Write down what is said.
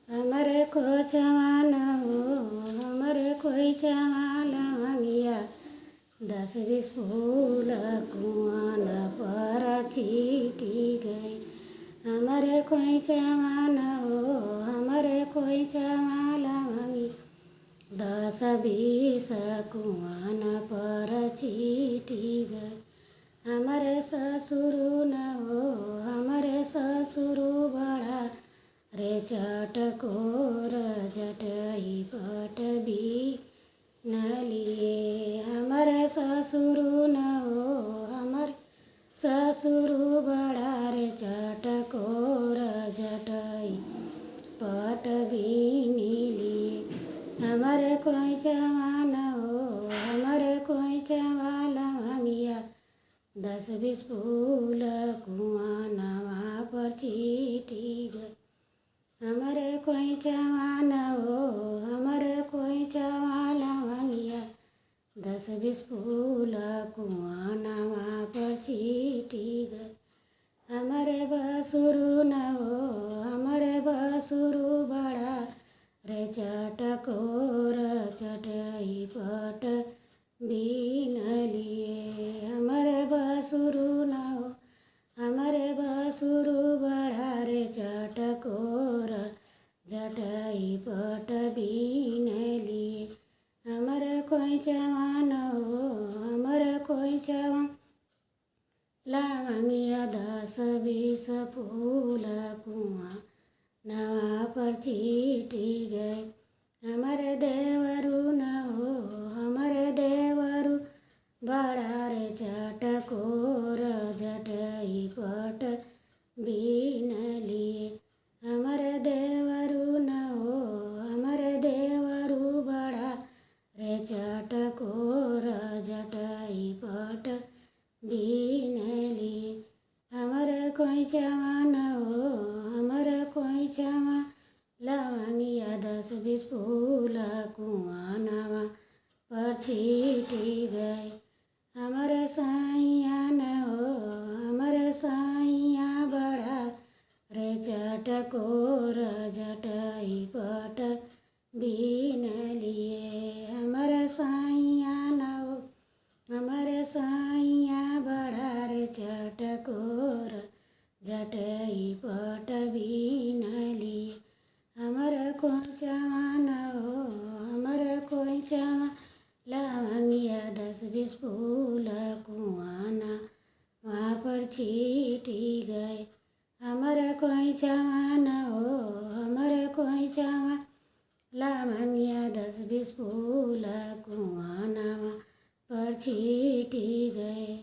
हमरे खोचवा न हो हमरे खोइचवा लवंगिया 10-20 फूल कुआन पर चीटी गई। हमरे खोइचवा न हो हमरे खोइचवा लवंगी 10-20 कुआन पर चीटी गई। हमरे ससुर न हो हमरे ससुर बड़ा रे चटकोर जटई पट बीन लिए। हमरे ससुर न हो हमरे ससुर बड़ा रे चटकोर जटई पट बीन लिए। हमरे खोइचवा न हो हमरे खोइचवा लवंगिया 10-20 फूल कुआनवा पर चीटी गई। हमरे खोइचवा न हो हमरे खोइचवा लवंगिया 10-20 फूल कुआनवा पर चीटी गई। हमरे बसुर न हो हमरे बसुर बड़ा रे चटकोर चटई पट बीन लिए। हमरे बसुर न हो हमरे बसुर बड़ा रे चटकोर जटई पट बीन लिए। हमरे खोइचवा न हो हमरे खोइचवा लवंगिया 10-20 फूल कुआनवा पर चीटी गई। हमरे देवरु न हो हमरे देवरु बड़ा रे चटकोर जटई पट बीन लिए। हमरे देवरु न हो हमरे देवरु बड़ा रे चटकोर जटई पट बीन लिए। हमरे खोइचवा न हो हमरे खोइचवा लवंगिया 10-20 फूल कुआनवा पर चीटी गई। हमरे साइया न हो हमरे साइया बड़ा रे चटकोर जटई पट बीन लिए। हमरे साइया न हो हमरे साइया बड़ा रे चटकोर जटई पट बीन लिए। हमरे खोइचवा न हो हमरे खोइचवा लवंगिया 10-20 फूल कुआनवा पर चीटी गई। हमरे खोइचवा न हो हमरे खोइचवा लवंगिया 10-20 फूल कुआनवा पर चीटी गई।